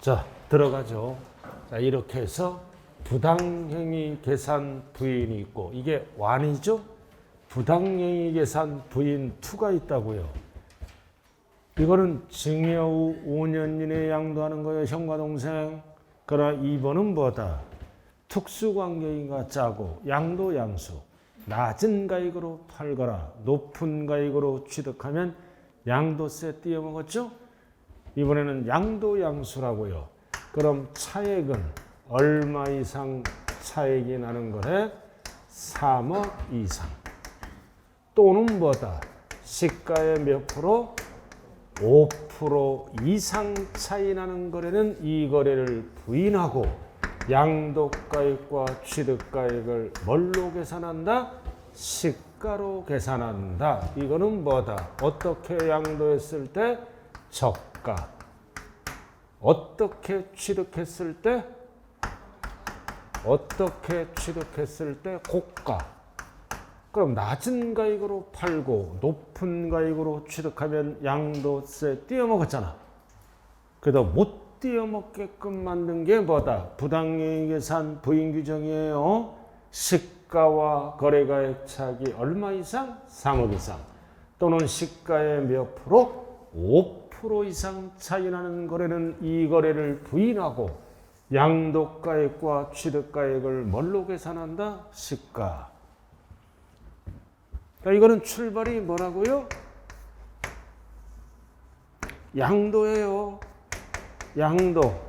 자, 들어가죠. 자, 이렇게 해서 부당행위 계산 부인이 있고, 이게 완이죠? 부당행위 계산 부인 2가 있다고요. 이거는 징여 후 5년 이내에 양도하는 거예요, 형과 동생. 그러나 2번은 뭐다? 특수관계인과 짜고 양도 양수. 낮은 가액으로 팔거나 높은 가액으로 취득하면 양도세 띄어먹었죠? 이번에는 양도 양수라고요. 그럼 차액은 얼마 이상 차액이 나는 거래? 3억 이상. 또는 뭐다? 시가의 몇 프로? 5% 이상 차이 나는 거래는 이 거래를 부인하고 양도가액과 취득가액을 뭘로 계산한다? 시가로 계산한다. 이거는 뭐다? 어떻게 양도했을 때? 저가. 어떻게 취득했을 때? 어떻게 취득했을 때? 고가. 그럼 낮은 가액으로 팔고 높은 가액으로 취득하면 양도세 띄어먹었잖아. 그래도 못 띄어먹게끔 만든 게 뭐다? 부당행위 계산 부인 규정이에요. 시가와 거래가액 차익이 얼마 이상? 3억 이상. 또는 시가의 몇 프로? 5% 이상 차이 나는 거래는 이 거래를 부인하고 양도가액과 취득가액을 뭘로 계산한다? 시가. 그러니까 이거는 출발이 뭐라고요? 양도예요. 양도.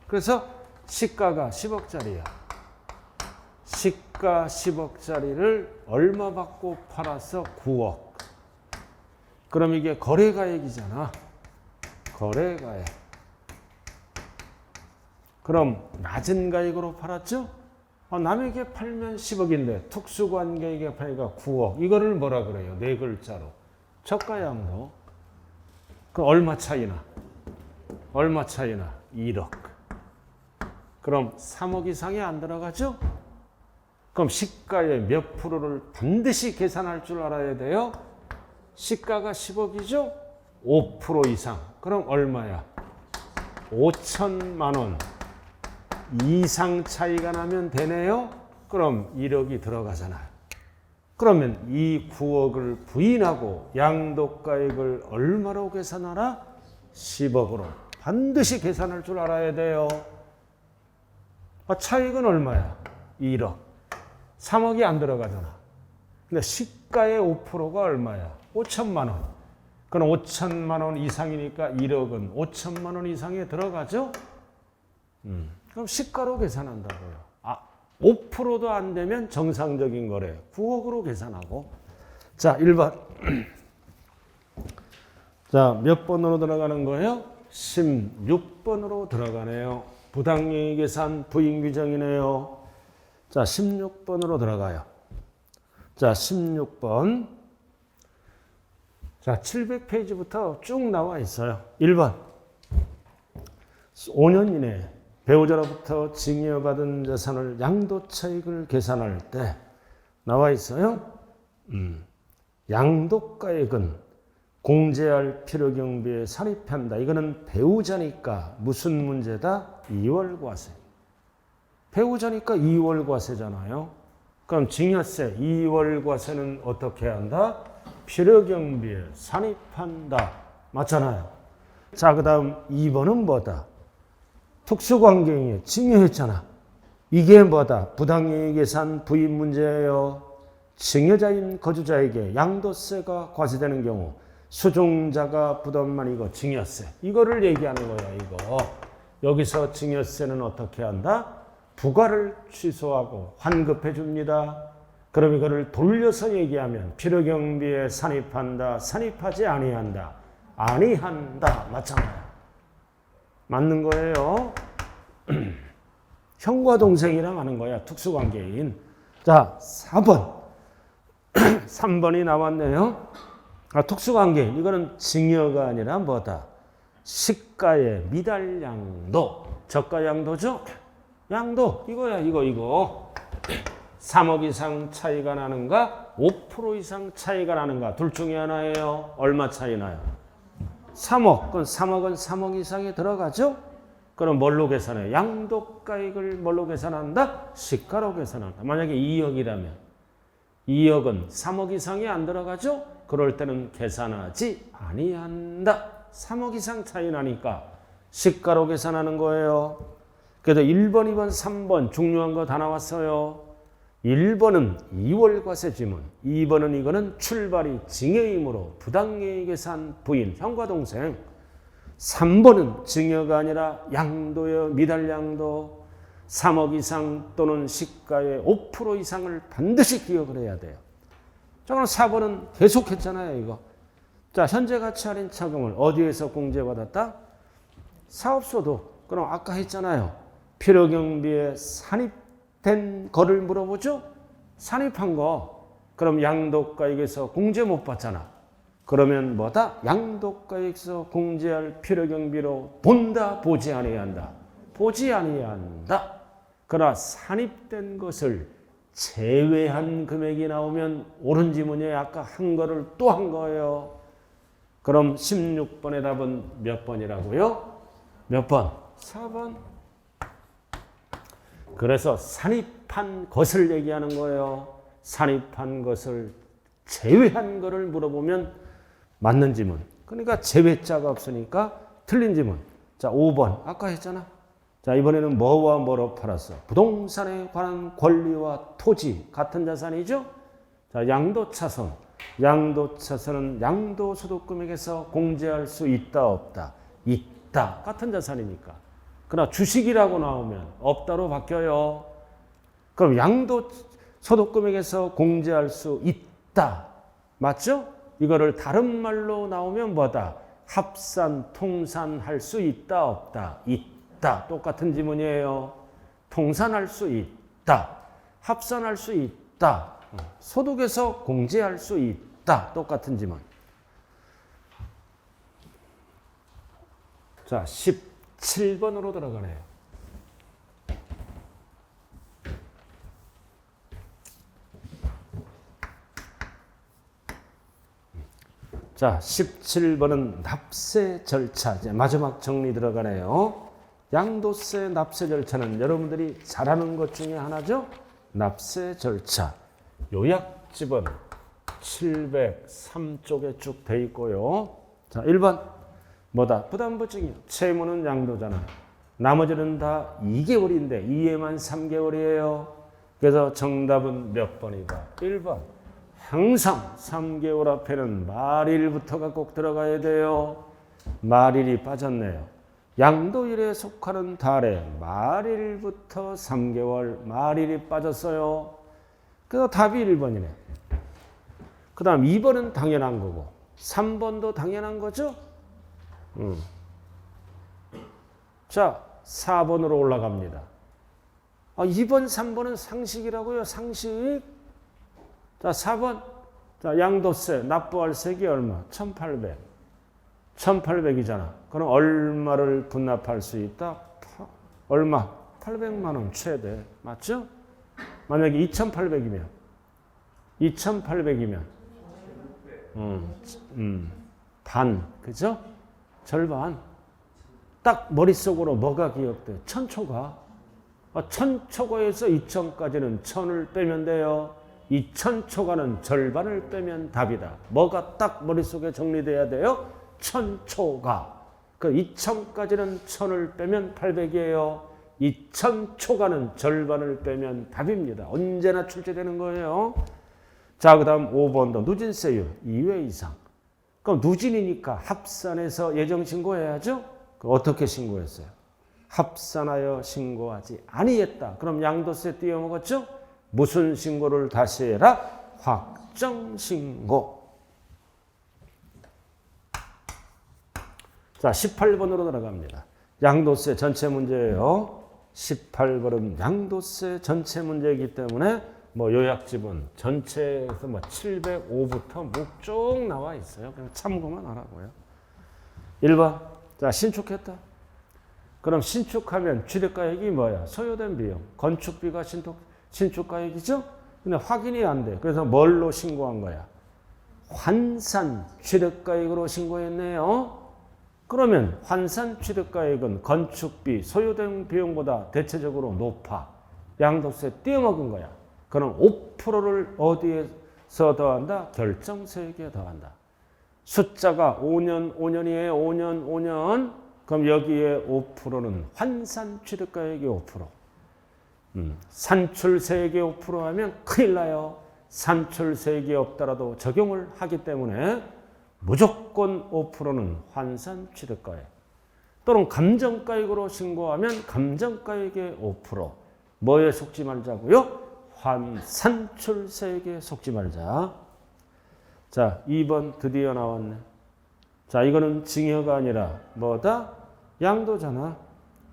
그래서 시가가 10억짜리야. 시가 10억짜리를 얼마 받고 팔아서 9억. 그럼 이게 거래가액이잖아. 거래가액. 그럼 낮은 가액으로 팔았죠? 남에게 팔면 10억인데 특수관계에게 팔니까 9억. 이거를 뭐라 그래요? 네 글자로. 저가양도. 그 얼마 차이나? 얼마 차이나? 1억. 그럼 3억 이상이 안 들어가죠? 그럼 시가의 몇 프로를 반드시 계산할 줄 알아야 돼요? 시가가 10억이죠? 5% 이상. 그럼 얼마야? 5천만 원 이상 차이가 나면 되네요? 그럼 1억이 들어가잖아요. 그러면 이 9억을 부인하고 양도가액을 얼마로 계산하라? 10억으로. 반드시 계산할 줄 알아야 돼요. 차익은 얼마야? 1억. 3억이 안 들어가잖아. 근데 시가의 5%가 얼마야? 5천만 원. 그럼 5천만 원 이상이니까 1억은 5천만 원 이상에 들어가죠? 그럼 시가로 계산한다고요. 5%도 안 되면 정상적인 거래. 9억으로 계산하고. 자, 1번. 자, 몇 번으로 들어가는 거예요? 16번으로 들어가네요. 부당행위 계산 부인 규정이네요. 자, 16번으로 들어가요. 자, 16번. 자, 700페이지부터 쭉 나와 있어요. 1번. 5년 이내에 배우자로부터 증여받은 재산을 양도차익을 계산할 때 나와 있어요. 양도가액은 공제할 필요경비에 산입한다. 이거는 배우자니까 무슨 문제다? 이월과세. 배우자니까 이월과세잖아요. 그럼 증여세, 이월과세는 어떻게 한다? 필요경비에 산입한다. 맞잖아요. 자, 그 다음 2번은 뭐다? 특수관계인이 증여했잖아. 이게 뭐다? 부당행위 계산 부인 문제예요. 증여자인 거주자에게 양도세가 과세되는 경우 수증자가 부담만 이거 증여세. 이거를 얘기하는 거야, 이거. 여기서 증여세는 어떻게 한다? 부과를 취소하고 환급해 줍니다. 그럼 이거를 돌려서 얘기하면 필요경비에 산입한다, 산입하지 아니한다. 아니한다. 맞잖아요. 맞는 거예요. 형과 동생이랑 하는 거야. 특수관계인. 자, 4번. 3번이 나왔네요. 특수관계인. 이거는 증여가 아니라 뭐다? 시가의 미달양도. 저가양도죠? 양도. 이거야, 이거. 3억 이상 차이가 나는가? 5% 이상 차이가 나는가? 둘 중에 하나예요. 얼마 차이 나요? 3억. 그럼 3억은 3억 이상에 들어가죠? 그럼 뭘로 계산해? 양도가액을 뭘로 계산한다? 시가로 계산한다. 만약에 2억이라면 2억은 3억 이상이 안 들어가죠? 그럴 때는 계산하지 아니한다. 3억 이상 차이 나니까 시가로 계산하는 거예요. 그래서 1번, 2번, 3번 중요한 거 다 나왔어요. 1번은 2월 과세 지문, 2번은 이거는 출발이 증여이므로 부당이익 계산 부인 형과 동생, 3번은 증여가 아니라 양도요, 미달양도 3억 이상 또는 시가의 5% 이상을 반드시 기억을 해야 돼요. 자, 그럼 4번은 계속했잖아요, 이거. 자, 현재 가치 할인 차금을 어디에서 공제받았다? 사업소득. 그럼 아까 했잖아요. 필요경비에 산입된 거를 물어보죠? 산입한 거. 그럼 양도가액에서 공제 못 받잖아. 그러면 뭐다? 양도가액에서 공제할 필요경비로 본다, 보지 아니해야 한다. 보지 아니해야 한다. 그러나 산입된 것을 제외한 금액이 나오면 옳은 지문이에요. 아까 한 거를 또 한 거예요. 그럼 16번의 답은 몇 번이라고요? 몇 번? 4번. 그래서 산입한 것을 얘기하는 거예요. 산입한 것을 제외한 거를 물어보면 맞는 지문. 그러니까 제외자가 없으니까 틀린 지문. 자, 5번. 아까 했잖아. 자, 이번에는 뭐와 뭐로 팔았어? 부동산에 관한 권리와 토지. 같은 자산이죠? 자, 양도차손. 양도차손은 양도소득금액에서 공제할 수 있다, 없다? 있다. 같은 자산이니까. 그러나 주식이라고 나오면 없다로 바뀌어요. 그럼 양도소득금액에서 공제할 수 있다. 맞죠? 이거를 다른 말로 나오면 뭐다? 합산, 통산할 수 있다, 없다? 있다. 똑같은 지문이에요. 통산할 수 있다. 합산할 수 있다. 소득에서 공제할 수 있다. 똑같은 지문. 자, 17번으로 들어가네요. 자, 17번은 납세 절차. 이제 마지막 정리 들어가네요. 양도세 납세 절차는 여러분들이 잘하는 것 중에 하나죠? 납세 절차. 요약집은 703쪽에 쭉 돼 있고요. 자, 1번. 뭐다? 부담부증이요. 채무는 양도잖아. 나머지는 다 2개월인데 2회만 3개월이에요. 그래서 정답은 몇 번이다? 1번. 항상 3개월 앞에는 말일부터가 꼭 들어가야 돼요. 말일이 빠졌네요. 양도일에 속하는 달에 말일부터 3개월 말일이 빠졌어요. 그래서 답이 1번이네. 그 다음 2번은 당연한 거고 3번도 당연한 거죠? 자, 4번으로 올라갑니다. 2번, 3번은 상식이라고요. 상식. 자, 4번. 자, 양도세 납부할 세액이 얼마? 1,800. 1,800이잖아. 그럼 얼마를 분납할 수 있다? 얼마? 800만 원 최대. 맞죠? 만약에 2,800이면 2,800이면 반. 그죠? 절반. 딱 머릿속으로 뭐가 기억돼? 1,000초가. 1,000초가에서 2,000까지는 1,000을 빼면 돼요. 2,000초가는 절반을 빼면 답이다. 뭐가 딱 머릿속에 정리돼야 돼요? 1,000초가. 그 2,000까지는 1,000을 빼면 800이에요. 2,000초가는 절반을 빼면 답입니다. 언제나 출제되는 거예요. 자, 그 다음 5번도 누진세율 2회 이상. 그럼 누진이니까 합산해서 예정신고해야죠? 어떻게 신고했어요? 합산하여 신고하지 아니했다. 그럼 양도세 띄어먹었죠? 무슨 신고를 다시 해라? 확정신고. 자, 18번으로 들어갑니다. 양도세 전체 문제예요. 18번은 양도세 전체 문제이기 때문에 뭐 요약집은 전체에서 뭐 705부터 쭉 나와 있어요. 그냥 참고만 하라고요. 1번. 자, 신축했다. 그럼 신축하면 취득가액이 뭐야? 소요된 비용. 건축비가 신축가액이죠? 근데 확인이 안 돼. 그래서 뭘로 신고한 거야? 환산 취득가액으로 신고했네요. 그러면 환산 취득가액은 건축비, 소요 등 비용보다 대체적으로 높아. 양도세 떼어먹은 거야. 그럼 5%를 어디에서 더한다? 결정세액에 더한다. 숫자가 5년, 5년이에요. 5년, 5년. 그럼 여기에 5%는 환산 취득가액이 5%. 산출세액이 5% 하면 큰일 나요. 산출세액이 없더라도 적용을 하기 때문에 무조건 5%는 환산 취득가액. 또는 감정가액으로 신고하면 감정가액의 5%. 뭐에 속지 말자고요? 산출세액에 속지 말자. 자, 2번 드디어 나왔네. 자, 이거는 증여가 아니라 뭐다? 양도잖아.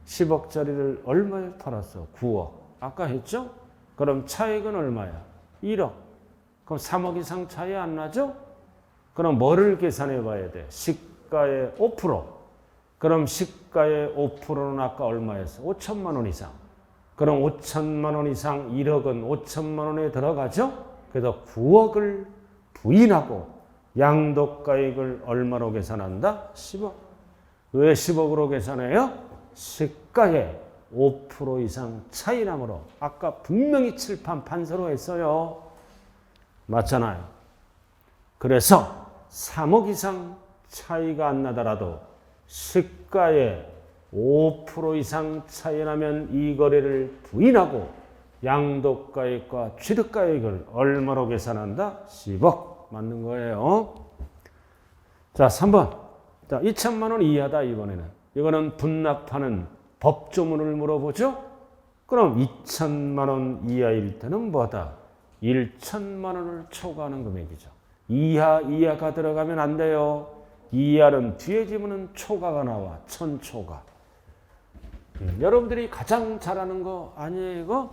10억짜리를 얼마에 팔았어? 9억. 아까 했죠? 그럼 차익은 얼마야? 1억. 그럼 3억 이상 차이 안 나죠? 그럼 뭐를 계산해 봐야 돼? 시가의 5%. 그럼 시가의 5%는 아까 얼마였어? 5천만 원 이상. 그럼 5천만 원 이상 1억은 5천만 원에 들어가죠? 그래서 9억을 부인하고 양도가액을 얼마로 계산한다? 10억. 왜 10억으로 계산해요? 시가의 5% 이상 차이 나므로 아까 분명히 칠판 판서로 했어요. 맞잖아요. 그래서 3억 이상 차이가 안 나더라도 시가의 5% 이상 차이 나면 이 거래를 부인하고 양도가액과 취득가액을 얼마로 계산한다? 10억. 맞는 거예요. 자, 3번. 자, 2천만 원 이하다 이번에는. 이거는 분납하는 법조문을 물어보죠. 그럼 2천만 원 이하일 때는 뭐다? 1천만 원을 초과하는 금액이죠. 이하가 들어가면 안 돼요. 이하는 뒤에 지문은 초과가 나와. 천초과. 여러분들이 가장 잘하는 거 아니에요 이거?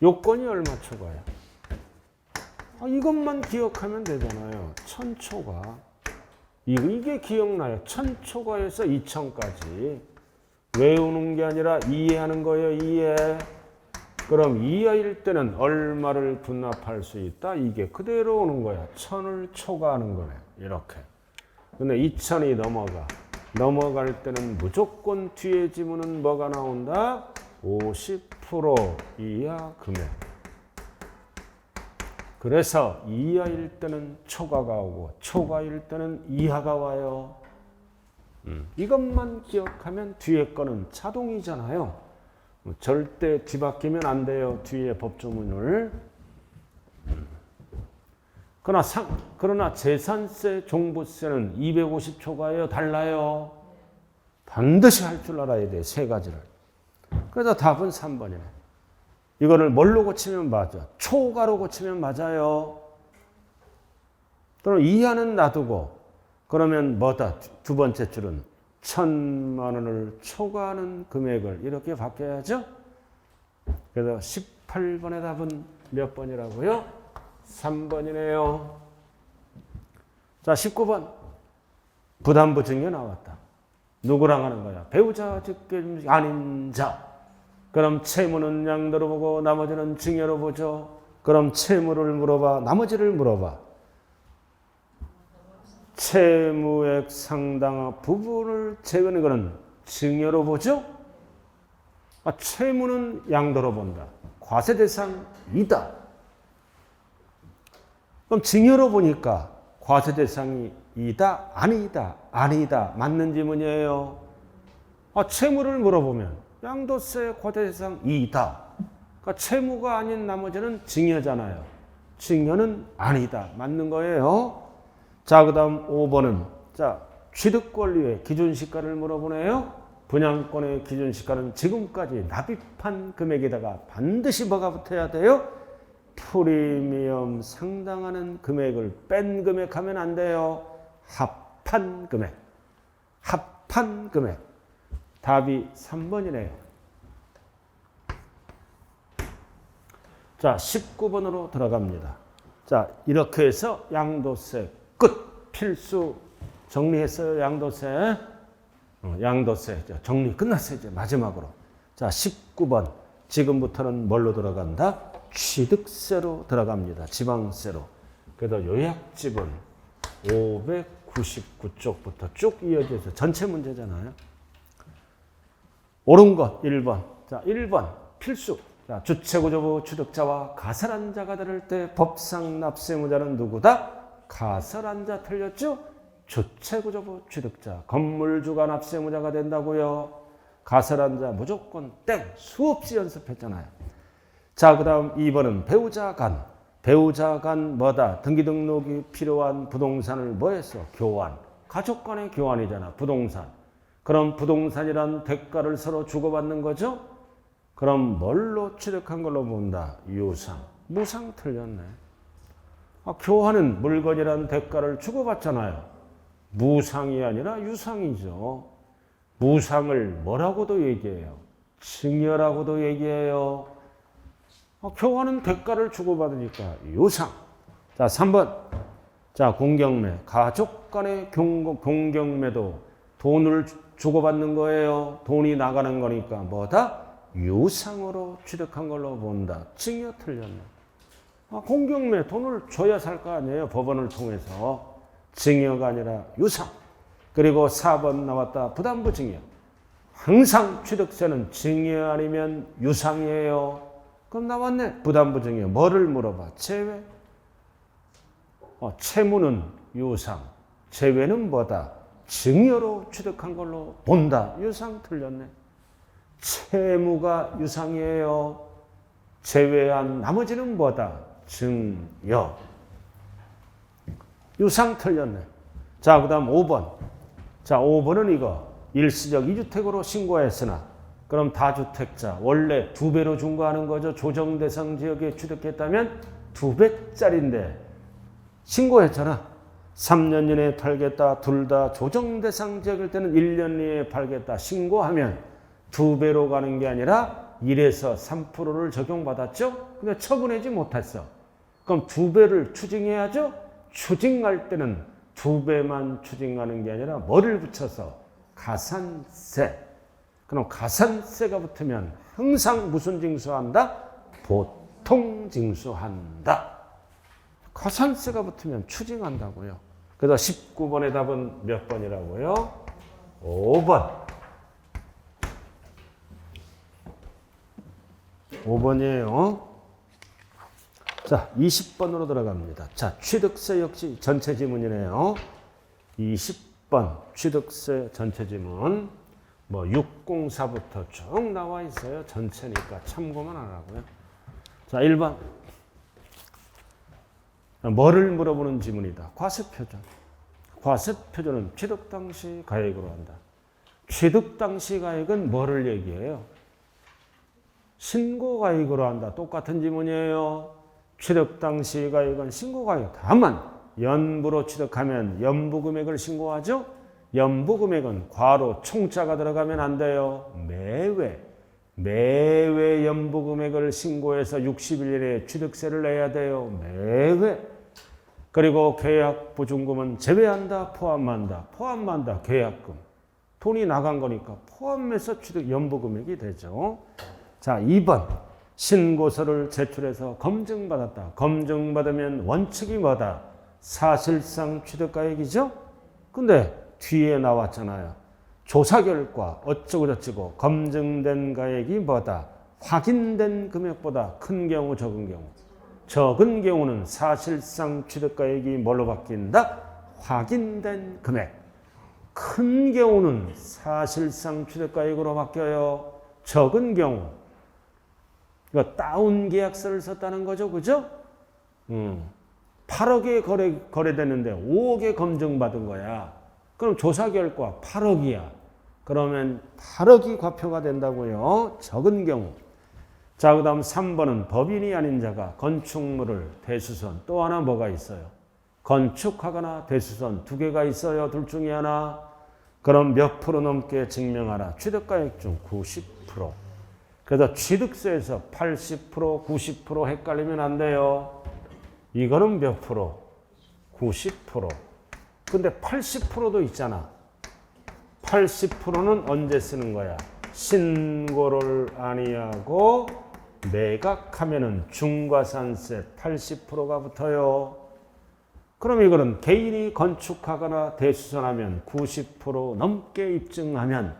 요건이 얼마 초과야? 이것만 기억하면 되잖아요. 천초과. 이게 기억나요. 천초과에서 2천까지. 외우는 게 아니라 이해하는 거예요. 이해. 그럼 이하일 때는 얼마를 분납할 수 있다? 이게 그대로 오는 거야. 천을 초과하는 거네. 이렇게. 근데 2천이 넘어갈 때는 무조건 뒤에 지문은 뭐가 나온다? 50% 이하 금액. 그래서 이하일 때는 초과가 오고 초과일 때는 이하가 와요. 이것만 기억하면 뒤에 거는 자동이잖아요. 절대 뒤바뀌면 안 돼요. 뒤에 법조문을. 그러나 재산세, 종부세는 250초과예요. 달라요. 반드시 할 줄 알아야 돼. 세 가지를. 그래서 답은 3번이네. 이거를 뭘로 고치면 맞아? 초과로 고치면 맞아요. 또는 이하는 놔두고 그러면 뭐다? 두 번째 줄은 1,000만 원을 초과하는 금액을 이렇게 바뀌어야죠. 그래서 18번의 답은 몇 번이라고요? 3번이네요. 자, 19번. 부담부 증여 나왔다. 누구랑 하는 거야? 배우자, 직계 아닌 자. 그럼 채무는 양도로 보고 나머지는 증여로 보죠. 그럼 채무를 물어봐. 나머지를 물어봐. 채무액 상당 부분을 제거하는 것은 증여로 보죠. 채무는 양도로 본다. 과세 대상이다. 그럼 증여로 보니까 과세 대상이 이다, 아니다, 아니다. 맞는 질문이에요. 채무를 물어보면 양도세 과세 대상 이다. 그러니까 채무가 아닌 나머지는 증여잖아요. 증여는 아니다. 맞는 거예요. 자, 그 다음 5번은 자, 취득권리의 기준시가를 물어보네요. 분양권의 기준시가는 지금까지 납입한 금액에다가 반드시 뭐가 붙어야 돼요? 프리미엄 상당하는 금액을 뺀 금액 하면 안 돼요. 합한 금액. 합한 금액. 답이 3번이네요. 자, 19번으로 들어갑니다. 자, 이렇게 해서 양도세 끝. 필수 정리했어요. 양도세. 양도세 정리 끝났어요. 이제 마지막으로. 자, 19번. 지금부터는 뭘로 들어간다? 취득세로 들어갑니다. 지방세로. 그래서 요약집은 599쪽부터 쭉 이어져서 전체 문제잖아요. 옳은 것 1번. 자, 1번 필수. 자, 주체구조부 취득자와 가설한 자가 다를 때 법상 납세무자는 누구다? 가설한 자 틀렸죠? 주체구조부 취득자. 건물주가 납세무자가 된다고요. 가설한 자 무조건 땡. 수없이 연습했잖아요. 자, 그 다음 2번은 배우자 간. 배우자 간 뭐다? 등기등록이 필요한 부동산을 뭐해서? 교환. 가족 간의 교환이잖아. 부동산. 그럼 부동산이란 대가를 서로 주고받는 거죠? 그럼 뭘로 취득한 걸로 본다? 유상. 무상 틀렸네. 교환은 물건이란 대가를 주고받잖아요. 무상이 아니라 유상이죠. 무상을 뭐라고도 얘기해요? 증여라고도 얘기해요. 교환은 대가를 주고받으니까 유상. 자, 3번. 자, 공경매. 가족 간의 공경매도 돈을 주고받는 거예요. 돈이 나가는 거니까 뭐다? 유상으로 취득한 걸로 본다. 증여 틀렸네. 공경매 돈을 줘야 살 거 아니에요. 법원을 통해서. 증여가 아니라 유상. 그리고 4번 나왔다. 부담부 증여. 항상 취득세는 증여 아니면 유상이에요. 그럼 나왔네. 부담부 증여. 뭐를 물어봐? 채외. 채무는 유상. 채외는 뭐다? 증여로 취득한 걸로 본다. 유상 틀렸네. 채무가 유상이에요. 제외한 나머지는 뭐다? 증여. 유상 틀렸네. 자, 그 다음 5번. 자, 5번은 이거. 일시적 2주택으로 신고했으나 그럼 다주택자 원래 2배로 중과하는 거죠. 조정대상 지역에 취득했다면 2배짜리인데 신고했잖아. 3년 이내에 팔겠다. 둘 다 조정대상 지역일 때는 1년 이내에 팔겠다. 신고하면 2배로 가는 게 아니라 1에서 3%를 적용받았죠. 근데 처분하지 못했어. 그럼 2배를 추징해야죠. 추징할 때는 2배만 추징하는 게 아니라 뭐를 붙여서? 가산세. 그럼 가산세가 붙으면 항상 무슨 징수한다? 보통 징수한다. 가산세가 붙으면 추징한다고요. 그래서 19번의 답은 몇 번이라고요? 5번. 5번이에요. 자, 20번으로 들어갑니다. 자, 취득세 역시 전체 지문이네요. 20번 취득세 전체 지문. 뭐 604부터 쭉 나와 있어요. 전체니까 참고만 하라고요. 자, 1번. 뭐를 물어보는 지문이다. 과세표준. 과세표준은 취득 당시 가액으로 한다. 취득 당시 가액은 뭐를 얘기해요? 신고가액으로 한다. 똑같은 지문이에요. 취득 당시 가액은 신고가액. 다만 연부로 취득하면 연부금액을 신고하죠. 연부금액은 괄호 총자가 들어가면 안 돼요. 매회 연부금액을 신고해서 60일 이내에 취득세를 내야 돼요. 매회. 그리고 계약보증금은 제외한다. 포함한다. 포함한다. 계약금. 돈이 나간 거니까 포함해서 취득 연부금액이 되죠. 자, 2번. 신고서를 제출해서 검증받았다. 검증받으면 원칙이 뭐다? 사실상 취득가액이죠? 근데 뒤에 나왔잖아요. 조사 결과 어쩌고저쩌고 검증된 가액이 뭐다? 확인된 금액보다 큰 경우 적은 경우. 적은 경우는 사실상 취득가액이 뭘로 바뀐다? 확인된 금액. 큰 경우는 사실상 취득가액으로 바뀌어요. 적은 경우. 이거 다운 계약서를 썼다는 거죠. 그죠? 8억에 거래됐는데 5억에 검증받은 거야. 그럼 조사 결과 8억이야. 그러면 8억이 과표가 된다고요. 적은 경우. 자, 그 다음 3번은 법인이 아닌 자가 건축물을 대수선. 또 하나 뭐가 있어요? 건축하거나 대수선. 2개가 있어요. 둘 중에 하나. 그럼 몇 프로 넘게 증명하라. 취득가액 중 90%. 그래서 취득세에서 80%, 90% 헷갈리면 안 돼요. 이거는 몇 프로? 90%. 근데 80%도 있잖아. 80%는 언제 쓰는 거야? 신고를 아니하고 매각하면은 중과산세 80%가 붙어요. 그럼 이거는 개인이 건축하거나 대수선하면 90% 넘게 입증하면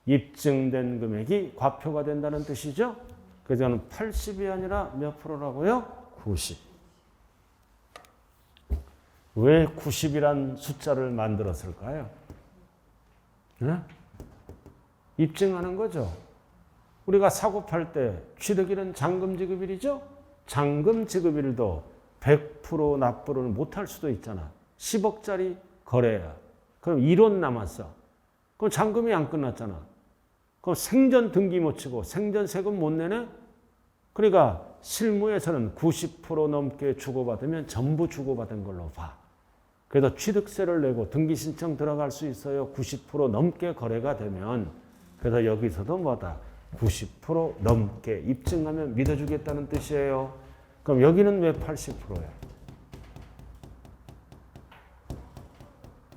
입증된 금액이 과표가 된다는 뜻이죠. 그래서 저는 80이 아니라 몇 프로라고요? 90. 왜 90이란 숫자를 만들었을까요? 네? 입증하는 거죠. 우리가 사고 팔 때 취득일은 잔금 지급일이죠. 잔금 지급일도 100% 납부를 못할 수도 있잖아. 10억짜리 거래야. 그럼 1원 남았어. 그럼 잔금이 안 끝났잖아. 그럼 생전 등기 못 치고 생전 세금 못 내네? 그러니까 실무에서는 90% 넘게 주고받으면 전부 주고받은 걸로 봐. 그래서 취득세를 내고 등기 신청 들어갈 수 있어요. 90% 넘게 거래가 되면. 그래서 여기서도 뭐다? 90% 넘게 입증하면 믿어주겠다는 뜻이에요. 그럼 여기는 왜 80%야?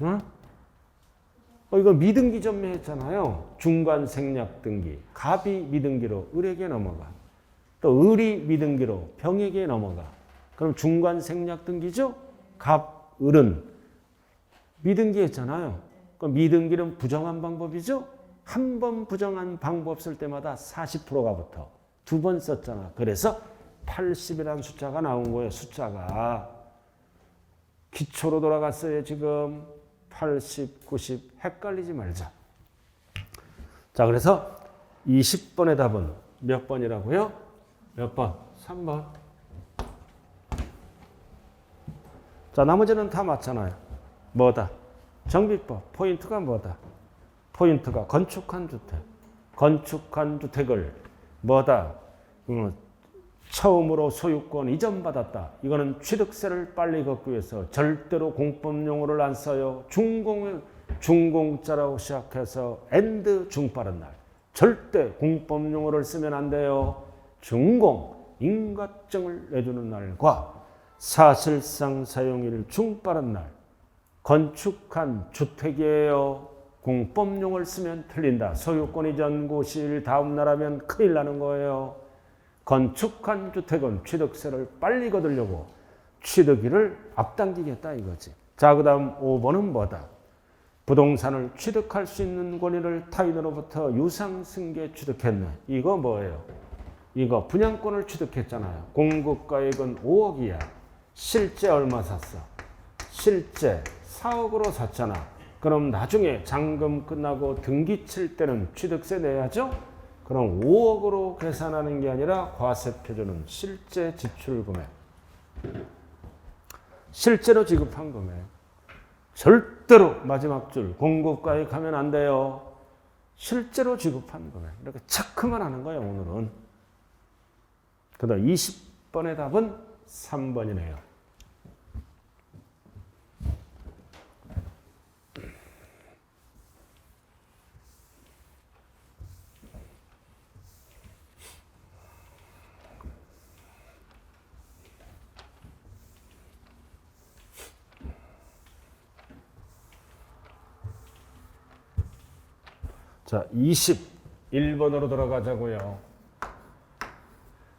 응? 이거 미등기 전매했잖아요. 중간 생략 등기. 갑이 미등기로 을에게 넘어가. 또 을이 미등기로 병에게 넘어가. 그럼 중간 생략 등기죠? 갑, 을은 미등기 했잖아요. 그럼 미등기는 부정한 방법이죠? 한 번 부정한 방법 쓸 때마다 40%가 붙어. 두 번 썼잖아. 그래서 80이라는 숫자가 나온 거예요. 숫자가. 기초로 돌아갔어요. 지금 80, 90 헷갈리지 말자. 자, 그래서 20번의 답은 몇 번이라고요? 몇 번? 3번. 자, 나머지는 다 맞잖아요. 뭐다? 정비법. 포인트가 뭐다? 포인트가 건축한 주택. 건축한 주택을 뭐다? 처음으로 소유권 이전받았다. 이거는 취득세를 빨리 걷기 위해서 절대로 공법용어를 안 써요. 중공자라고 시작해서 엔드 중빠른 날. 절대 공법용어를 쓰면 안 돼요. 중공, 인가증을 내주는 날과 사실상 사용일 중빠른 날. 건축한 주택이에요. 공법용어를 쓰면 틀린다. 소유권 이전 고시일 다음 날 하면 큰일 나는 거예요. 건축한 주택은 취득세를 빨리 거두려고 취득일을 앞당기겠다 이거지. 자, 그 다음 5번은 뭐다? 부동산을 취득할 수 있는 권리를 타인으로부터 유상승계 취득했네. 이거 뭐예요? 이거 분양권을 취득했잖아요. 공급가액은 5억이야. 실제 얼마 샀어? 실제 4억으로 샀잖아. 그럼 나중에 잔금 끝나고 등기 칠 때는 취득세 내야죠? 그럼 5억으로 계산하는 게 아니라 과세표준은 실제 지출 금액. 실제로 지급한 금액. 절대로 마지막 줄 공급가액 하면 안 돼요. 실제로 지급한 금액. 이렇게 체크만 하는 거예요, 오늘은. 그 다음 20번의 답은 3번이네요. 자, 21번으로 들어가자고요.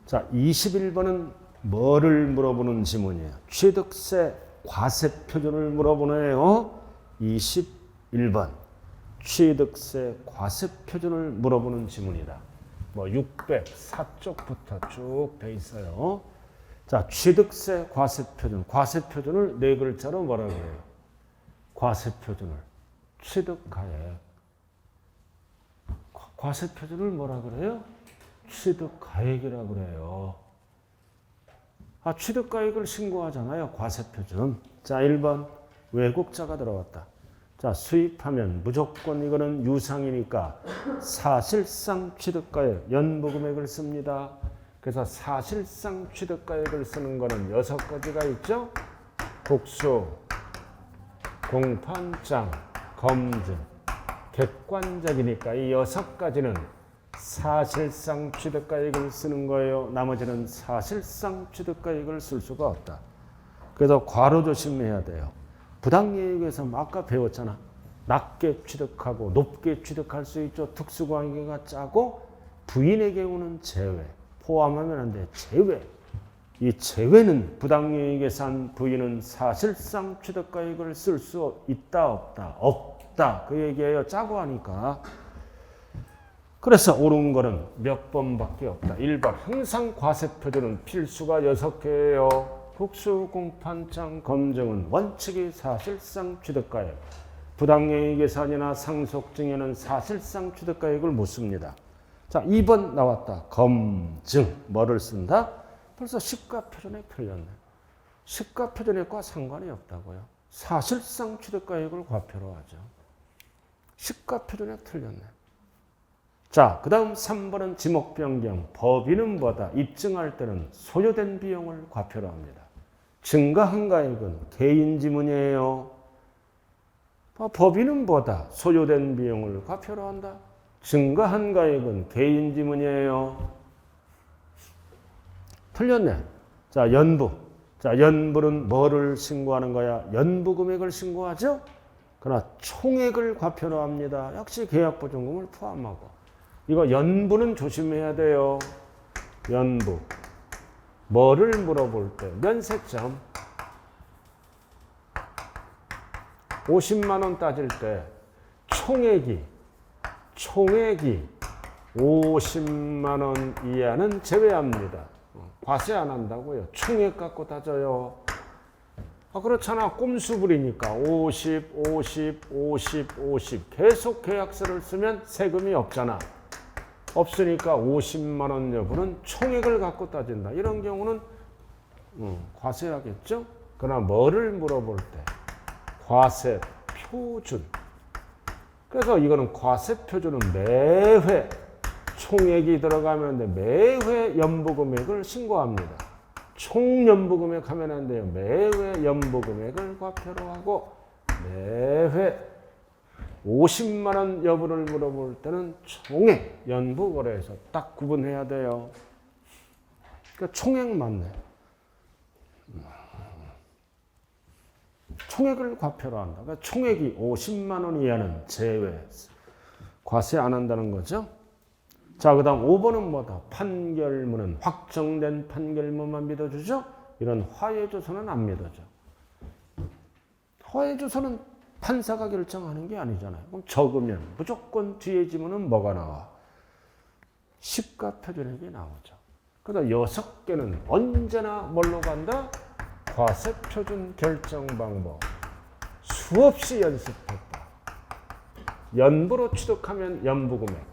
자, 21번은 뭐를 물어보는 지문이에요? 취득세 과세표준을 물어보네요. 21번. 취득세 과세표준을 물어보는 지문이다. 뭐 604쪽부터 쭉 돼 있어요. 자, 취득세 과세표준. 과세표준을 네 글자로 뭐라고 해요? 과세표준을. 취득가액. 과세표준을 뭐라 그래요? 취득가액이라 그래요. 아, 취득가액을 신고하잖아요. 과세표준. 자, 1번 외국자가 들어왔다. 자, 수입하면 무조건 이거는 유상이니까 사실상 취득가액, 연부금액을 씁니다. 그래서 사실상 취득가액을 쓰는 거는 6가지가 있죠. 국수, 공판장, 검증. 객관적이니까 이 6가지는 사실상 취득가액을 쓰는 거예요. 나머지는 사실상 취득가액을 쓸 수가 없다. 그래서 괄호 조심해야 돼요. 부당이익에서 아까 배웠잖아. 낮게 취득하고 높게 취득할 수 있죠. 특수관계가 짜고 부인의 경우는 제외. 포함하면 안 돼. 제외. 이 제외는 부당이익에산 부인은 사실상 취득가액을 쓸 수 있다 없다? 없다. 그 얘기예요. 짜고 하니까. 그래서 옳은 거는 몇 번밖에 없다. 1번 항상 과세표준은 필수가 6개예요. 국수 공판장 검증은 원칙이 사실상 취득가액. 부당이익계산이나 상속증에는 사실상 취득가액을 묻습니다. 자, 2번 나왔다. 검증. 뭐를 쓴다? 벌써 시가표준액 틀렸네. 시가표준액과 상관이 없다고요. 사실상 취득가액을 과표로 하죠. 시가표준액 틀렸네. 자, 그 다음 3번은 지목변경. 법인은 뭐다? 입증할 때는 소요된 비용을 과표로 합니다. 증가한 가액은 개인지문이에요. 법인은 뭐다? 소요된 비용을 과표로 한다. 증가한 가액은 개인지문이에요. 틀렸네. 자, 연부. 자, 연부는 뭐를 신고하는 거야? 연부 금액을 신고하죠? 그러나 총액을 과표로 합니다. 역시 계약보증금을 포함하고. 이거 연부는 조심해야 돼요. 연부. 뭐를 물어볼 때? 면세점. 50만 원 따질 때 총액이 50만 원 이하는 제외합니다. 과세 안 한다고요. 총액 갖고 따져요. 그렇잖아. 꼼수 부리니까 50 계속 계약서를 쓰면 세금이 없잖아. 없으니까 50만 원 여부는 총액을 갖고 따진다. 이런 경우는 과세하겠죠. 그러나 뭐를 물어볼 때? 과세 표준. 그래서 이거는 과세 표준은 매회 총액이 들어가면 매회 연부금액을 신고합니다. 총 연부금액 하면 안 돼요. 매회 연부금액을 과표로 하고 매회 50만 원 여부를 물어볼 때는 총액 연부거래에서 딱 구분해야 돼요. 그러니까 총액 맞네. 총액을 과표로 한다. 그러니까 총액이 50만 원 이하는 제외. 과세 안 한다는 거죠. 자, 그 다음 5번은 뭐다? 판결문은 확정된 판결문만 믿어주죠? 이런 화해조서는 안 믿어져. 화해조서는 판사가 결정하는 게 아니잖아요. 그럼 적으면 무조건 뒤에 지문은 뭐가 나와? 시가표준액이 나오죠. 그래서 6개는 언제나 뭘로 간다? 과세표준 결정 방법. 수없이 연습했다. 연부로 취득하면 연부금액.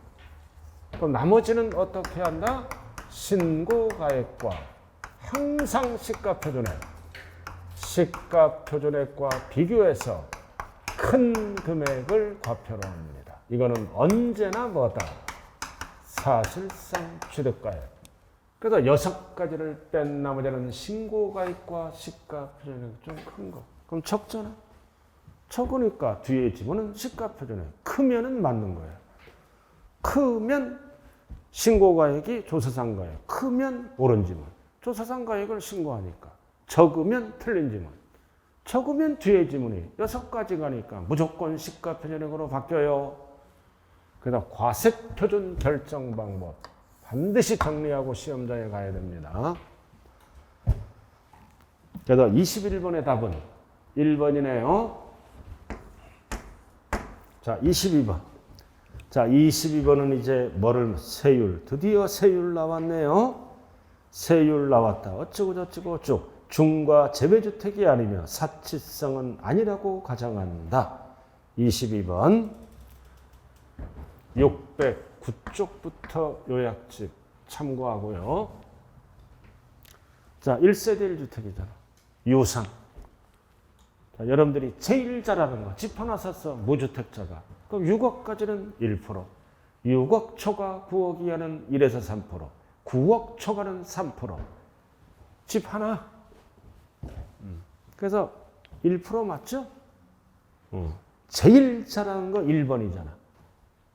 그럼 나머지는 어떻게 한다? 신고가액과 항상 시가표준액과 비교해서 큰 금액을 과표로 합니다. 이거는 언제나 뭐다? 사실상 취득가액. 그래서 6가지를 뺀 나머지는 신고가액과 시가표준액 좀 큰 거. 그럼 적잖아. 적으니까 뒤에 지문은 시가표준액. 크면은 맞는 거예요. 크면 신고가액이 조사상가액. 크면 옳은 지문. 조사상가액을 신고하니까. 적으면 틀린 지문. 적으면 뒤에 지문이 6가지 가니까 무조건 시가표준액으로 바뀌어요. 그래서 과세표준 결정 방법 반드시 정리하고 시험장에 가야 됩니다. 그래서 21번의 답은 1번이네요. 자, 22번. 자, 22번은 이제 뭐를? 세율. 드디어 세율 나왔네요. 세율 나왔다. 어쩌고 저쩌고 쭉. 중과 재배주택이 아니며 사치성은 아니라고 가정한다. 22번 609쪽부터 요약집 참고하고요. 자, 1세대 1주택이잖아. 유상. 자, 여러분들이 제일 잘하는 거. 집 하나 샀어. 무주택자가. 그럼 6억까지는 1%. 6억 초과 9억 이하는 1에서 3%. 9억 초과는 3%. 집 하나. 그래서 1% 맞죠? 제일 잘하는 거 1번이잖아.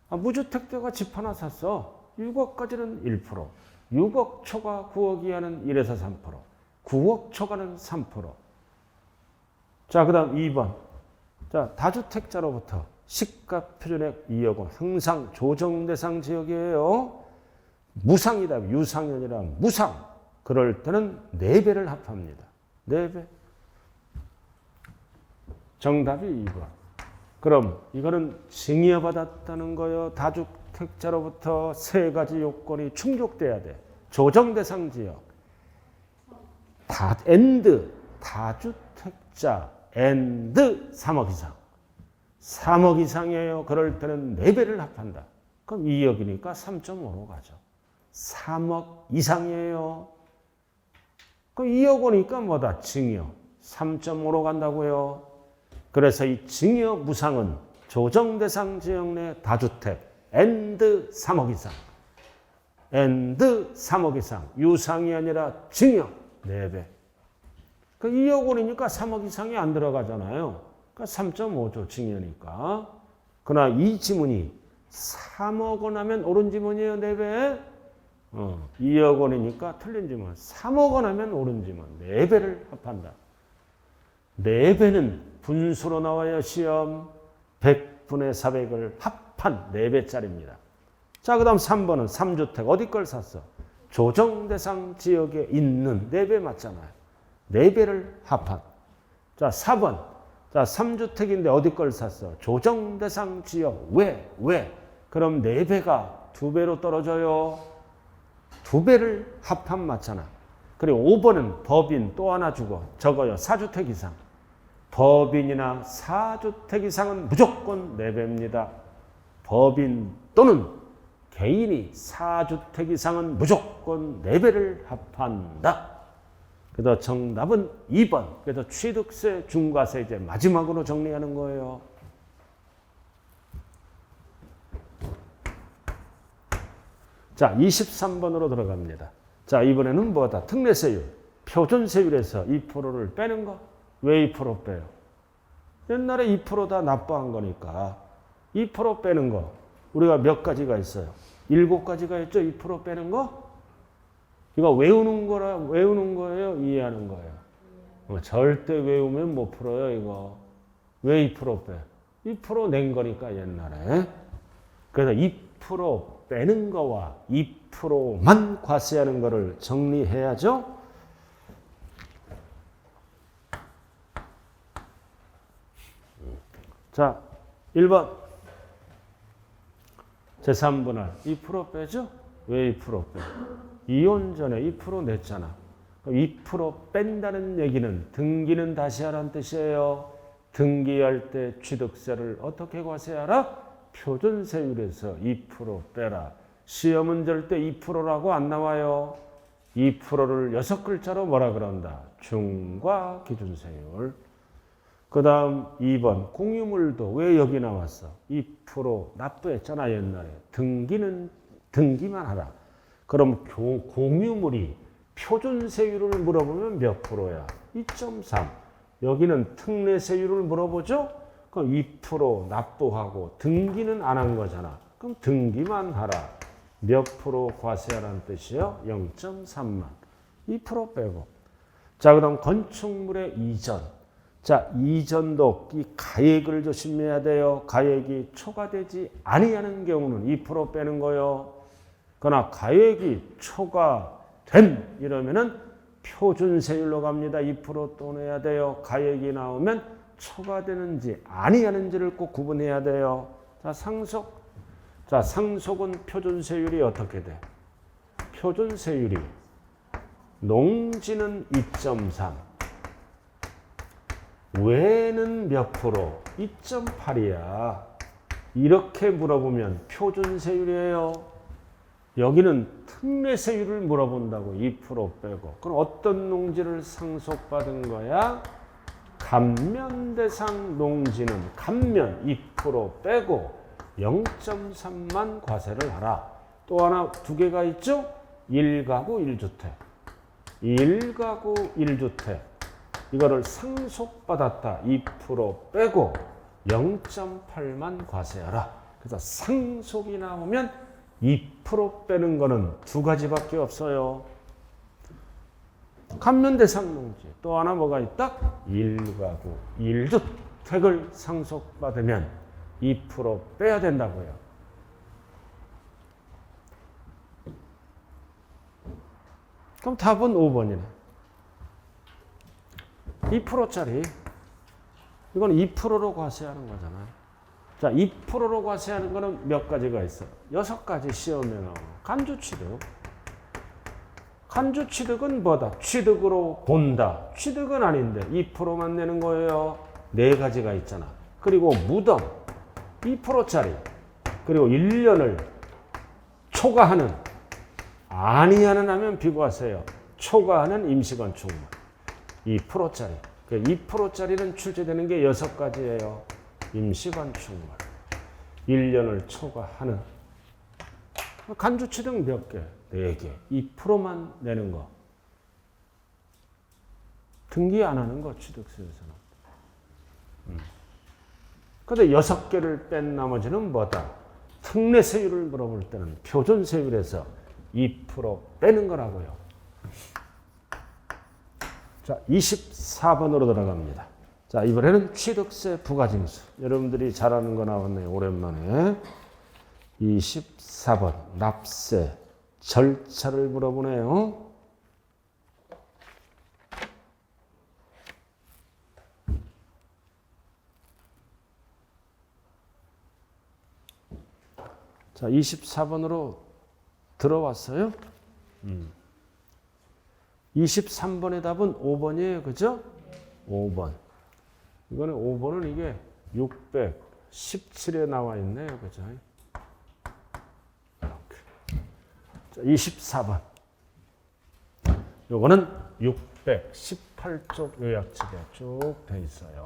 무주택자가 집 하나 샀어. 6억까지는 1%. 6억 초과 9억 이하는 1에서 3%. 9억 초과는 3%. 자, 그 다음 2번. 자, 다주택자로부터 시가표준액 2억 원. 항상 조정대상 지역이에요. 무상이다. 유상이 아니라 무상. 그럴 때는 4배를 합합니다. 4배. 정답이 2번. 그럼 이거는 증여받았다는 거요. 다주택자로부터 3가지 요건이 충족돼야 돼. 조정대상 지역. 다주택자 앤드 3억 이상. 3억 이상이에요. 그럴 때는 4배를 합한다. 그럼 2억이니까 3.5로 가죠. 3억 이상이에요. 그럼 2억 오니까 뭐다? 증여. 3.5로 간다고요. 그래서 이 증여 무상은 조정대상 지역 내 다주택 앤드 3억 이상. 앤드 3억 이상. 유상이 아니라 증여 4배. 그 2억 원이니까 3억 이상이 안 들어가잖아요. 그러니까 3.5조 증여니까. 그러나 이 지문이 3억 원 하면 옳은 지문이에요. 4배. 2억 원이니까 틀린 지문. 3억 원 하면 옳은 지문. 4배를 합한다. 4배는 분수로 나와요. 시험 100분의 400을 합한 4배짜리입니다. 자, 그 다음 3번은 3주택. 어디 걸 샀어? 조정대상 지역에 있는 4배 맞잖아요. 4배를 합한. 자, 4번. 자, 3주택인데 어디 걸 샀어? 조정대상 지역. 왜? 그럼 4배가 2배로 떨어져요. 2배를 합한 맞잖아. 그리고 5번은 법인 또 하나 주고 적어요. 4주택 이상. 법인이나 4주택 이상은 무조건 4배입니다. 법인 또는 개인이 4주택 이상은 무조건 4배를 합한다. 그래서 정답은 2번. 그래서 취득세, 중과세 이제 마지막으로 정리하는 거예요. 자, 23번으로 들어갑니다. 자, 이번에는 뭐다? 특례세율. 표준세율에서 2%를 빼는 거. 왜 2% 빼요? 옛날에 2% 다 납부한 거니까 2% 빼는 거. 우리가 몇 가지가 있어요? 7가지가 있죠? 2% 빼는 거? 이거 외우는 거예요? 이해하는 거예요? 절대 외우면 못 풀어요, 이거. 왜 2% 빼? 2% 낸 거니까, 옛날에. 그래서 2% 빼는 거와 2%만 과세하는 거를 정리해야죠? 자, 1번. 제3분할 2% 빼죠? 왜 2% 빼? 이혼 전에 2% 냈잖아. 2% 뺀다는 얘기는 등기는 다시 하라는 뜻이에요. 등기할 때 취득세를 어떻게 과세하라? 표준세율에서 2% 빼라. 시험은 절대 2%라고 안 나와요. 2%를 6글자로 뭐라 그런다? 중과 기준세율. 그 다음 2번 공유물도 왜 여기 나왔어? 2% 납부했잖아, 옛날에. 등기만 하라. 그럼 공유물이 표준세율을 물어보면 몇 프로야? 2.3. 여기는 특례세율을 물어보죠? 그럼 2% 납부하고 등기는 안 한 거잖아. 그럼 등기만 하라. 몇 프로 과세하라는 뜻이에요? 0.3만. 2% 빼고. 자, 그 다음 건축물의 이전. 자, 이전도 이 가액을 조심해야 돼요. 가액이 초과되지 아니하는 경우는 2% 빼는 거요. 그러나 가액이 초과된 이러면은 표준세율로 갑니다. 2%또 내야 돼요. 가액이 나오면 초과되는지 아니하는지를 꼭 구분해야 돼요. 자, 상속. 자, 상속은 표준세율이 어떻게 돼? 표준세율이 농지는 2.3. 외는 몇 프로? 2.8이야. 이렇게 물어보면 표준세율이에요. 여기는 특례세율을 물어본다고 2% 빼고. 그럼 어떤 농지를 상속받은 거야? 감면대상 농지는 감면 2% 빼고 0.3만 과세를 하라. 또 하나 2개가 있죠? 1가구 1주택. 1가구 1주택. 이거를 상속받았다. 2% 빼고 0.8만 과세하라. 그래서 상속이 나오면 2% 빼는 거는 2가지밖에 없어요. 감면대상 농지. 또 하나 뭐가 있다? 1가구 1주택을 상속받으면 2% 빼야 된다고요. 그럼 답은 5번이네. 2%짜리. 이건 2%로 과세하는 거잖아요. 자, 2%로 과세하는 거는 몇 가지가 있어? 6가지 시험에 나오는 간주취득. 간주취득은 뭐다? 취득으로 본다. 취득은 아닌데 2%만 내는 거예요. 4가지가 있잖아. 그리고 무덤 2%짜리. 그리고 1년을 초과하는, 아니하는 하면 비과세요. 초과하는 임시건축물 2%짜리. 그 2%짜리는 출제되는 게 6가지예요. 임시건축물 1년을 초과하는. 간주취득 몇 개? 4개. 2%만 내는 거. 등기 안 하는 거, 취득세에서는. 근데 6개를 뺀 나머지는 뭐다? 특례세율을 물어볼 때는 표준세율에서 2% 빼는 거라고요. 자, 24번으로 들어갑니다. 자, 이번에는 취득세 부가징수. 여러분들이 잘 아는 거 나왔네요. 오랜만에. 24번 납세 절차를 물어보네요. 자, 24번으로 들어왔어요. 23번의 답은 5번이에요. 그죠? 5번. 이거는 5번은 이게 617에 나와 있네요. 그죠? 이렇게. 자, 24번. 요거는 618쪽 요약집에 쭉 돼 있어요.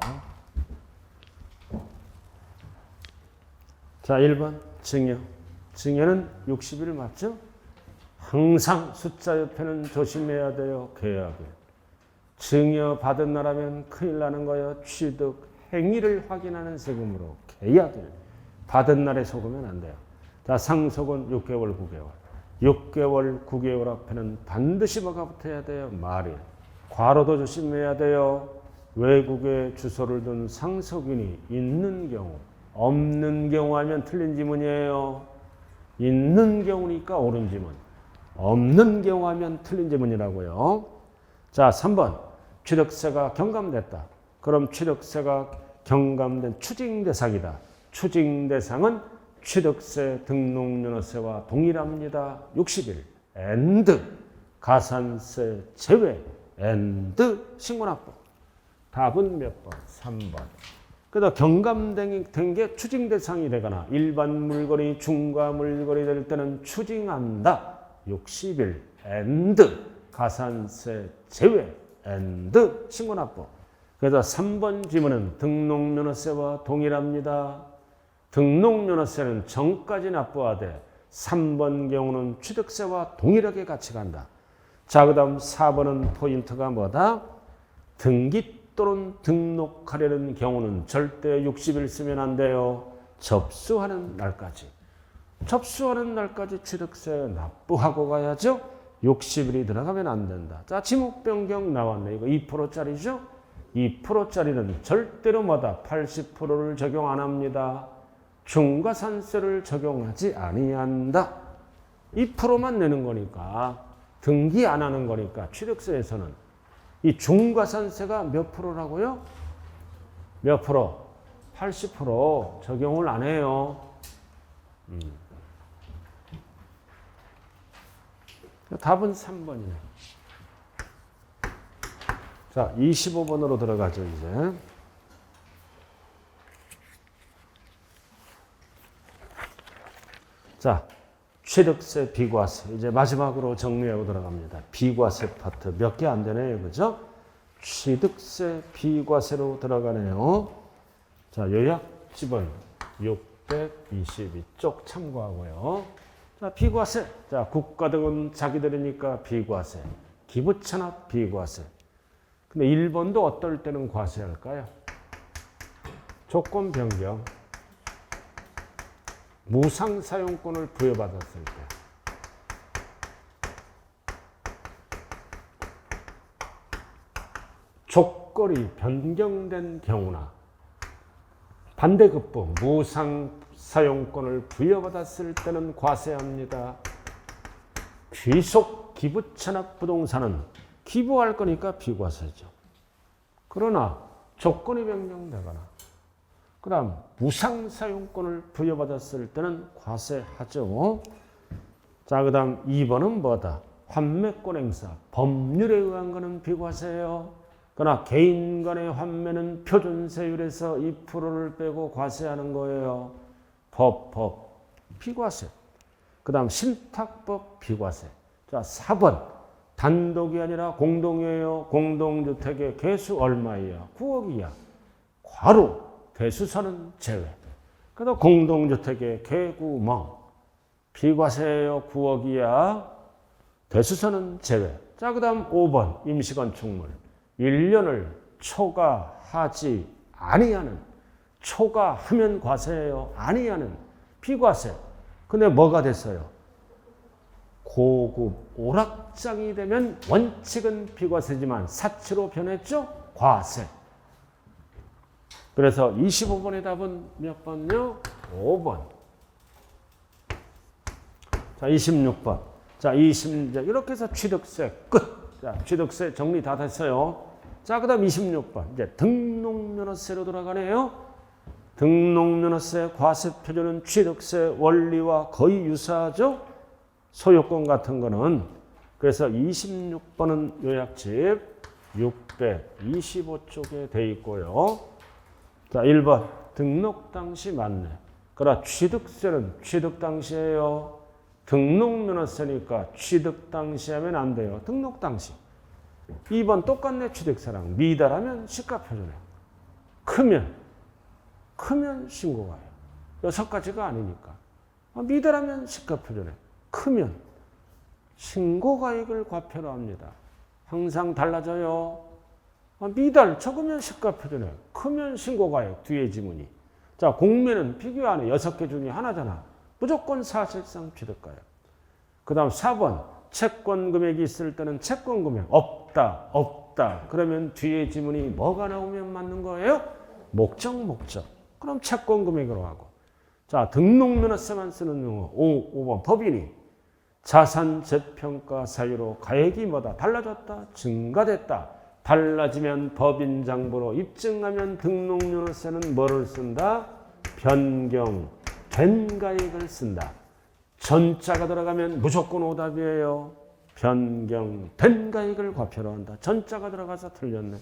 자, 1번 증여. 증여는 60일 맞죠? 항상 숫자 옆에는 조심해야 돼요. 계약일. 증여 받은 나라면 큰일 나는 거예요. 취득 행위를 확인하는 세금으로 계약일. 받은 날에 속으면 안 돼요. 자, 상속은 6개월, 9개월. 6개월, 9개월 앞에는 반드시 뭐가 붙어야 돼요? 말일. 과로도 조심해야 돼요. 외국에 주소를 둔 상속인이 있는 경우, 없는 경우 하면 틀린 지문이에요. 있는 경우니까 옳은 지문. 없는 경우 하면 틀린 지문이라고요. 자, 3번. 취득세가 경감됐다. 그럼 취득세가 경감된 추징 대상이다. 추징 대상은 취득세 등록연회세와 동일합니다. 60일. and 가산세 제외 and 신고납부. 답은 몇 번? 3번. 그다음 경감된 게 추징 대상이 되거나 일반 물건이 중과 물건이 될 때는 추징한다. 60일 and 가산세 제외 and 신고납부. 그래서 3번 지문은 등록면허세와 동일합니다. 등록면허세는 전까지 납부하되 3번 경우는 취득세와 동일하게 같이 간다. 자, 그 다음 4번은 포인트가 뭐다? 등기 또는 등록하려는 경우는 절대 60일 쓰면 안 돼요. 접수하는 날까지. 접수하는 날까지 취득세 납부하고 가야죠. 60일이 들어가면 안 된다. 자, 지목 변경 나왔네. 이거 2%짜리죠? 2%짜리는 절대로 뭐다? 80%를 적용 안 합니다. 중과산세를 적용하지 아니한다. 2%만 내는 거니까, 등기 안 하는 거니까 취득세에서는 이 중과산세가 몇 프로라고요? 몇 프로? 80% 적용을 안 해요. 답은 3번이네. 자, 25번으로 들어가죠, 이제. 자, 취득세, 비과세. 이제 마지막으로 정리하고 들어갑니다. 비과세 파트 몇 개 안 되네요. 그죠? 취득세, 비과세로 들어가네요. 자, 요약집은 622쪽 참고하고요. 자, 비과세. 자, 국가 등은 자기들이니까 비과세. 기부천합 비과세. 근데 1번도 어떨 때는 과세할까요? 조건 변경. 무상 사용권을 부여받았을 때. 조건이 변경된 경우나 반대급부 무상 사용권을 부여받았을 때는 과세합니다. 귀속 기부채납 부동산은 기부할 거니까 비과세죠. 그러나 조건이 변경되거나 그 다음 무상사용권을 부여받았을 때는 과세하죠. 자, 그 다음 2번은 뭐다? 환매권 행사. 법률에 의한 거는 비과세예요. 그러나 개인 간의 환매는 표준세율에서 2%를 빼고 과세하는 거예요. 법 비과세. 그 다음 신탁법 비과세. 자, 4번 단독이 아니라 공동이에요. 공동주택의 개수 얼마예요? 9억이야. 과로 대수선은 제외. 그래도 공동주택의 개구멍 비과세예요. 9억이야. 대수선은 제외. 자, 그 다음 5번 임시건축물. 1년을 초과하지 아니하는. 초과하면 과세예요. 아니하는 비과세. 근데 뭐가 됐어요? 고급 오락장이 되면 원칙은 비과세지만 사치로 변했죠? 과세. 그래서 25번의 답은 몇 번요? 5번. 자, 26번. 자, 이렇게 해서 취득세 끝. 자, 취득세 정리 다 됐어요. 자, 그 다음 26번. 이제 등록면허세로 돌아가네요. 등록면허세 과세 표준은 취득세 원리와 거의 유사하죠? 소유권 같은 거는. 그래서 26번은 요약집 625쪽에 돼 있고요. 자, 1번 등록 당시 맞네. 그러나 취득세는 취득 당시예요. 등록면허세니까 취득 당시 하면 안 돼요. 등록 당시. 2번 똑같네. 취득세랑 미달하면 시가표준에. 크면 신고가 해요. 6가지가 아니니까. 미달하면 시가표준에. 크면 신고가액을 과표로 합니다. 항상 달라져요. 미달 적으면 시가표준에. 크면 신고가액. 뒤에 지문이. 자, 공매는 비교 안 해. 6개 중에 하나잖아. 무조건 사실상 취득가액. 그 다음 4번 채권 금액이 있을 때는 채권 금액 없다. 그러면 뒤에 지문이 뭐가 나오면 맞는 거예요? 목적. 그럼 채권 금액으로 하고. 자, 등록면허세만 쓰는 용어 5번 법인이 자산 재평가 사유로 가액이 뭐다? 달라졌다. 증가됐다. 달라지면 법인장부로 입증하면 등록면허세는 뭐를 쓴다? 변경된 가액을 쓴다. 전자가 들어가면 무조건 오답이에요. 변경된 가액을 과표로 한다. 전자가 들어가서 틀렸네.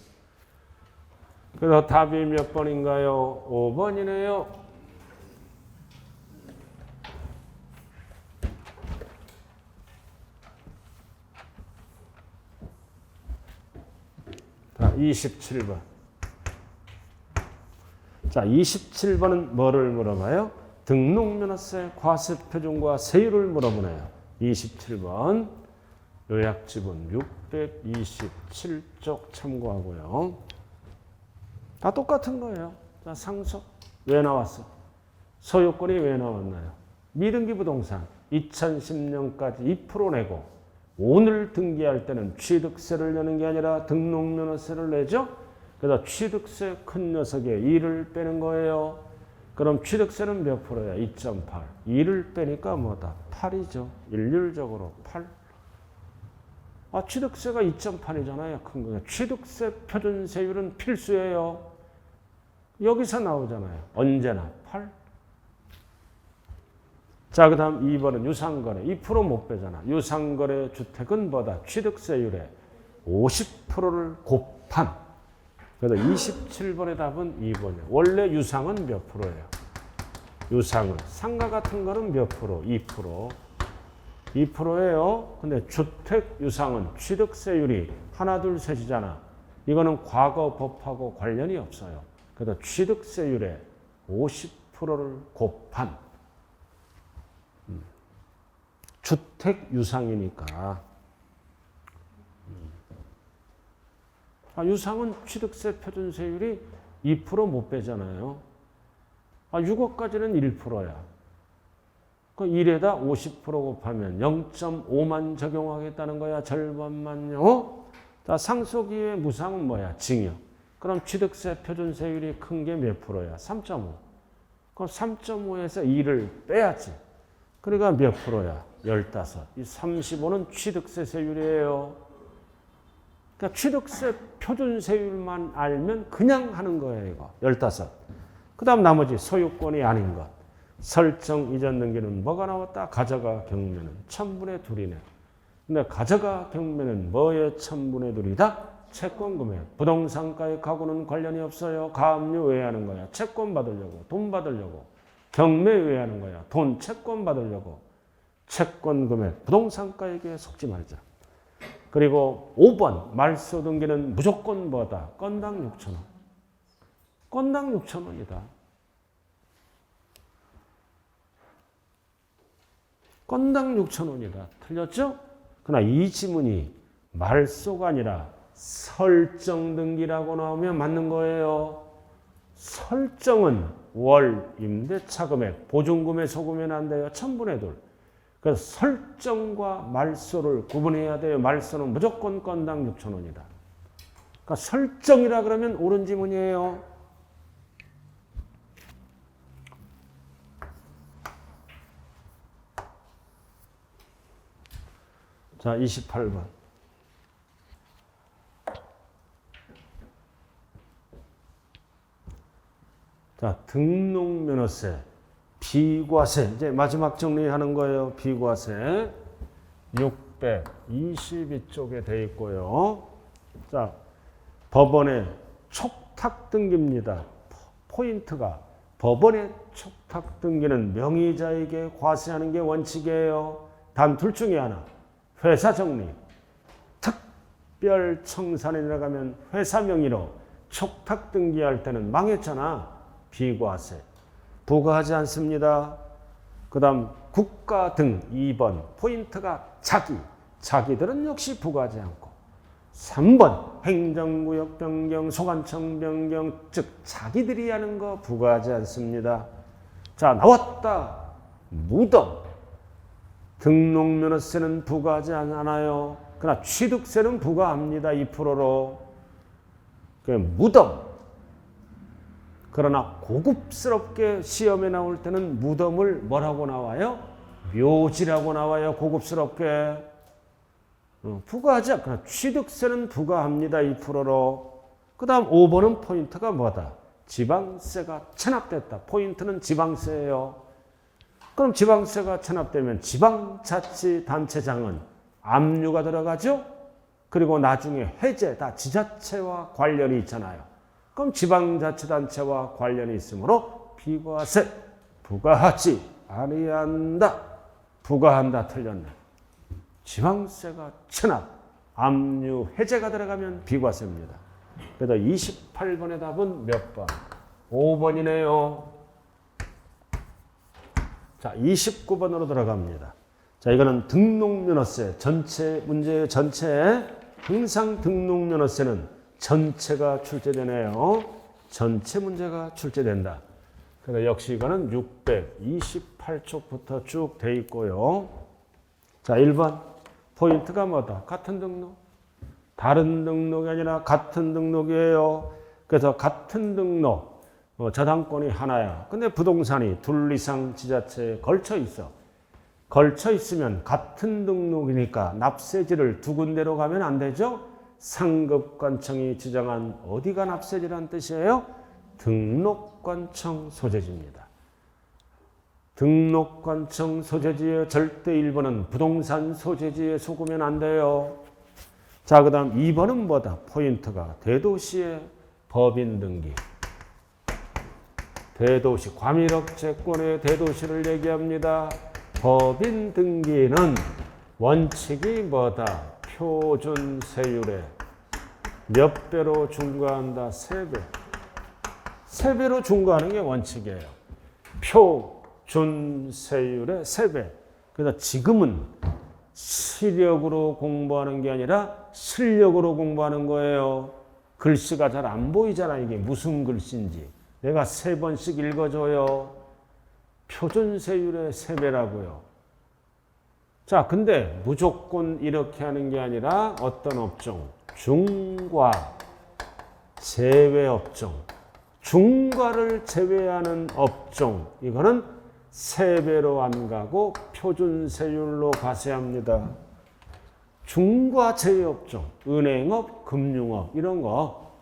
그래서 답이 몇 번인가요? 5번이네요. 자, 27번. 자, 27번은 뭐를 물어봐요? 등록면허세 과세 표준과 세율을 물어보네요. 27번 요약집은 627쪽 참고하고요. 다 똑같은 거예요. 자, 상속 왜 나왔어? 소유권이 왜 나왔나요? 미등기 부동산 2010년까지 2% 내고 오늘 등기할 때는 취득세를 내는 게 아니라 등록면허세를 내죠. 그래서 취득세 큰 녀석에 2를 빼는 거예요. 그럼 취득세는 몇 프로야? 2.8. 2를 빼니까 뭐다? 8이죠. 일률적으로 8. 취득세가 2.8이잖아요. 큰 거예요. 취득세 표준세율은 필수예요. 여기서 나오잖아요. 언제나 8. 자, 그 다음 2번은 유상거래. 2% 못 빼잖아. 유상거래 주택은 뭐다? 취득세율의 50%를 곱한. 그래서 27번의 답은 2번이에요. 원래 유상은 몇 프로예요? 유상은. 상가 같은 거는 몇 프로? 2%. 2%예요. 근데 주택 유상은 취득세율이 하나, 둘, 셋이잖아. 이거는 과거 법하고 관련이 없어요. 그래서 취득세율의 50%를 곱한 주택 유상이니까. 유상은 취득세 표준세율이 2% 못 빼잖아요. 6억까지는 1%야. 그 1에다 50% 곱하면 0.5만 적용하겠다는 거야. 절반만요. 자, 상속 이후의 무상은 뭐야? 징역. 그럼 취득세 표준세율이 큰 게 몇 프로야? 3.5. 그럼 3.5에서 2를 빼야지. 그러니까 몇 프로야? 15. 이 35는 취득세 세율이에요. 그러니까 취득세 표준세율만 알면 그냥 하는 거예요. 이거 15. 그 다음 나머지 소유권이 아닌 것. 설정 이전 등기는 뭐가 나왔다? 가져가 경매는 1000분의 2이네. 근데 가져가 경매는 뭐의 1000분의 2이다? 채권 금액. 부동산가의 가구는 관련이 없어요. 가압류 왜 하는 거야? 채권 받으려고. 돈 받으려고. 경매 왜 하는 거야? 돈 채권 받으려고. 채권 금액. 부동산가에게 속지 말자. 그리고 5번 말소 등기는 무조건 뭐다? 건당 6,000원. 건당 6,000원이다. 건당 6,000원이다. 틀렸죠? 그러나 이 지문이 말소가 아니라 설정 등기라고 나오면 맞는 거예요. 설정은 월 임대차 금액, 보증금에 속으면 안 돼요. 1000분의 2. 그래서 설정과 말소를 구분해야 돼요. 말소는 무조건 건당 6,000원이다. 그러니까 설정이라 그러면 옳은 지문이에요. 자, 28번. 자, 등록면허세, 비과세. 이제 마지막 정리하는 거예요. 비과세. 622쪽에 돼 있고요. 자, 법원의 촉탁 등기입니다. 포인트가 법원의 촉탁 등기는 명의자에게 과세하는 게 원칙이에요. 단 둘 중에 하나. 회사 정리. 특별 청산에 들어가면 회사 명의로 촉탁 등기할 때는 망했잖아. 비과세. 부과하지 않습니다. 그 다음 국가 등 2번 포인트가 자기. 자기들은 역시 부과하지 않고. 3번 행정구역 변경, 소관청 변경, 즉 자기들이 하는 거 부과하지 않습니다. 자, 나왔다. 무덤. 등록면허세는 부과하지 않아요. 그러나 취득세는 부과합니다. 2%로. 무덤. 그러나 고급스럽게 시험에 나올 때는 무덤을 뭐라고 나와요? 묘지라고 나와요. 고급스럽게. 부과하지 않고 그러나 취득세는 부과합니다. 2%로. 그 다음 5번은 포인트가 뭐다? 지방세가 체납됐다. 포인트는 지방세예요. 그럼 지방세가 체납되면 지방자치단체장은 압류가 들어가죠? 그리고 나중에 해제, 다 지자체와 관련이 있잖아요. 그럼 지방자치단체와 관련이 있으므로 비과세, 부과하지 아니한다. 부과한다. 틀렸네. 지방세가 체납, 압류, 해제가 들어가면 비과세입니다. 그래서 28번의 답은 몇 번? 5번이네요. 자, 29번으로 들어갑니다. 자, 이거는 등록면허세 전체 문제의 전체. 항상 등록면허세는 전체가 출제되네요. 전체 문제가 출제된다. 그래서 역시 이거는 628쪽부터 쭉 돼 있고요. 자, 1번 포인트가 뭐다? 같은 등록. 다른 등록이 아니라 같은 등록이에요. 그래서 같은 등록. 저당권이 하나야. 근데 부동산이 둘 이상 지자체에 걸쳐 있어. 걸쳐 있으면 같은 등록이니까 납세지를 두 군데로 가면 안 되죠? 상급관청이 지정한 어디가 납세지라는 뜻이에요? 등록관청 소재지입니다. 등록관청 소재지의 절대 1번은 부동산 소재지에 속으면 안 돼요. 자, 그 다음 2번은 뭐다? 포인트가 대도시의 법인 등기. 대도시, 과밀업채권의 대도시를 얘기합니다. 법인 등기는 원칙이 뭐다? 표준세율에 몇 배로 중과한다? 3배. 3배로 중과하는 게 원칙이에요. 표준세율의 3배. 그래서 지금은 시력으로 공부하는 게 아니라 실력으로 공부하는 거예요. 글씨가 잘 안 보이잖아. 이게 무슨 글씨인지. 내가 3번씩 읽어줘요. 표준세율의 3배라고요. 자, 근데 무조건 이렇게 하는 게 아니라 어떤 업종? 중과 제외 업종. 중과를 제외하는 업종. 이거는 세배로 안 가고 표준세율로 과세합니다. 중과 제업종, 은행업, 금융업 이런 거.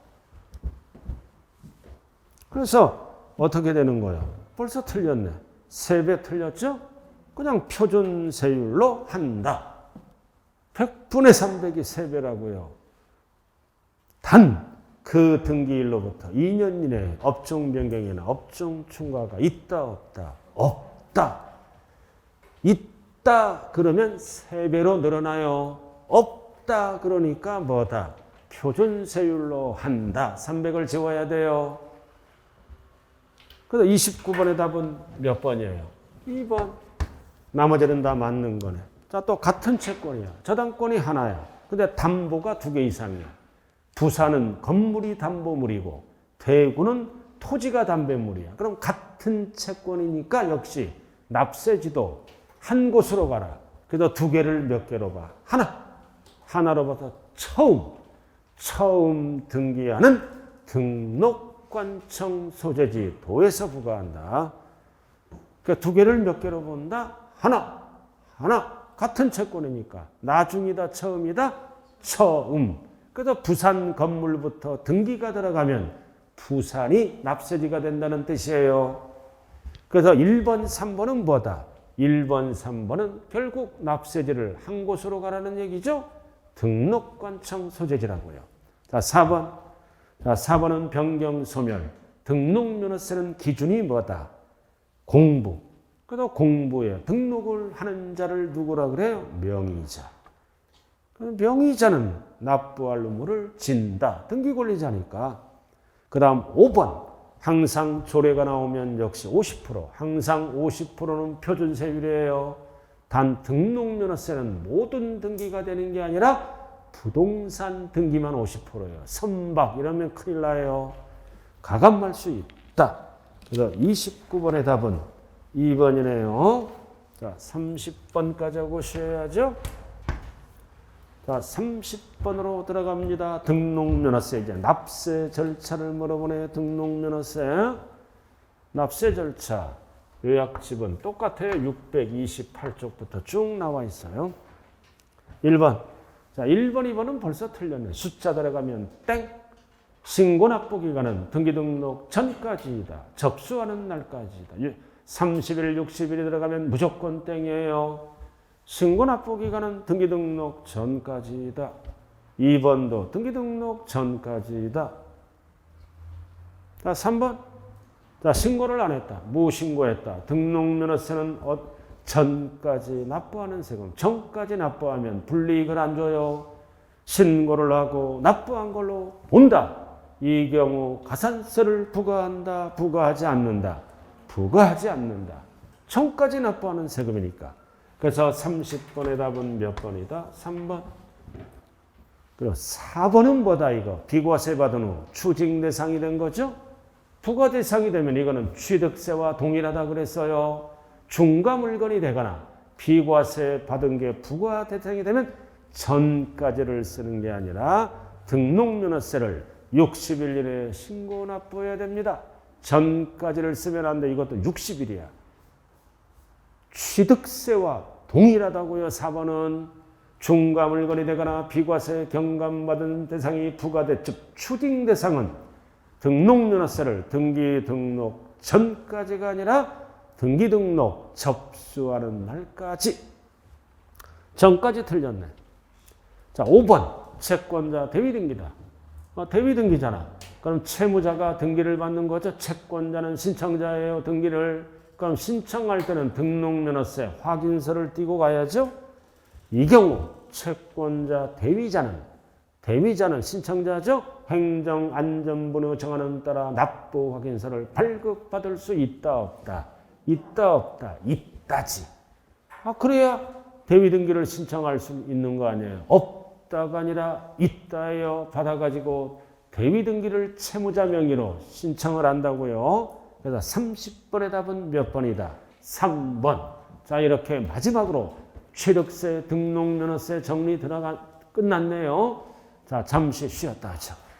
그래서 어떻게 되는 거예요? 벌써 틀렸네. 세배 틀렸죠? 그냥 표준세율로 한다. 100분의 300이 세배라고요. 단 그 등기일로부터 2년 이내에 업종 변경이나 업종 충과가 있다 없다? 없다. 있다 그러면 세배로 늘어나요. 없다 그러니까 뭐다? 표준세율로 한다. 300을 지워야 돼요. 그래서 29번의 답은 몇 번이에요? 2번. 나머지는 다 맞는 거네. 자, 또 같은 채권이야. 저당권이 하나야. 근데 담보가 2개 이상이야. 부산은 건물이 담보물이고 대구는 토지가 담배물이야. 그럼 같은 채권이니까 역시 납세지도 한 곳으로 가라. 그래서 2개를 몇 개로 봐? 하나. 하나로부터 처음 등기하는 등록관청 소재지 도에서 부과한다. 그러니까 2개를 몇 개로 본다? 하나. 같은 채권이니까 나중이다 처음이다? 처음. 그래서 부산 건물부터 등기가 들어가면 부산이 납세지가 된다는 뜻이에요. 그래서 1번, 3번은 뭐다? 1번, 3번은 결국 납세지를 한 곳으로 가라는 얘기죠. 등록관청 소재지라고요. 자, 4번. 자, 4번은 변경 소멸. 등록면허세는 기준이 뭐다? 공부. 그래서 공부에 등록을 하는 자를 누구라 그래요? 명의자. 명의자는 납부할 의무를 진다. 등기권리자니까. 그 다음 5번. 항상 조례가 나오면 역시 50%. 항상 50%는 표준세율이에요. 단 등록면허세는 모든 등기가 되는 게 아니라 부동산 등기만 50%예요. 선박 이러면 큰일 나요. 가감할 수 있다. 그래서 29번의 답은 2번이네요. 자, 30번까지 하고 쉬어야죠. 자, 30번으로 들어갑니다. 등록면허세. 이제 납세 절차를 물어보네요. 등록면허세. 납세 절차. 요약집은 똑같아요. 628쪽부터 쭉 나와 있어요. 1번. 자, 1번, 2번은 벌써 틀렸네. 숫자 들어가면 땡. 신고 납부 기간은 등기 등록 전까지이다. 접수하는 날까지이다. 30일, 60일이 들어가면 무조건 땡이에요. 신고 납부 기간은 등기 등록 전까지이다. 2번도 등기 등록 전까지이다. 자, 3번. 자, 신고를 안 했다. 무신고했다. 등록면허세는 전까지 납부하는 세금. 전까지 납부하면 불이익을 안 줘요. 신고를 하고 납부한 걸로 본다. 이 경우 가산세를 부과한다. 부과하지 않는다. 부과하지 않는다. 전까지 납부하는 세금이니까. 그래서 30번의 답은 몇 번이다? 3번. 그리고 4번은 뭐다 이거? 비과세 받은 후 추징 대상이 된 거죠? 부과 대상이 되면 이거는 취득세와 동일하다 그랬어요. 중과 물건이 되거나 비과세 받은 게 부과 대상이 되면 전까지를 쓰는 게 아니라 등록면허세를 60일 이내에 신고 납부해야 됩니다. 전까지를 쓰면 안 돼. 이것도 60일이야. 취득세와 동일하다고요. 4번은 중과 물건이 되거나 비과세 경감받은 대상이 부과돼, 즉 추징 대상은 등록면허세를 등기 등록 전까지가 아니라 등기 등록 접수하는 날까지. 전까지 틀렸네. 자, 5번 채권자 대위등기다. 대위등기잖아. 그럼 채무자가 등기를 받는 거죠. 채권자는 신청자예요. 등기를. 그럼 신청할 때는 등록면허세 확인서를 띄고 가야죠. 이 경우 채권자 대위자는 신청자죠. 행정안전부의 정안에 따라 납부 확인서를 발급받을 수 있다 없다. 있다 없다. 있다지. 그래야 대위등기를 신청할 수 있는 거 아니에요. 없다가 아니라 있다예요. 받아가지고 대위등기를 채무자 명의로 신청을 한다고요. 그래서 30번의 답은 몇 번이다? 3번. 자, 이렇게 마지막으로 취득세, 등록면허세 정리 끝났네요. 자, 잠시 쉬었다 하죠.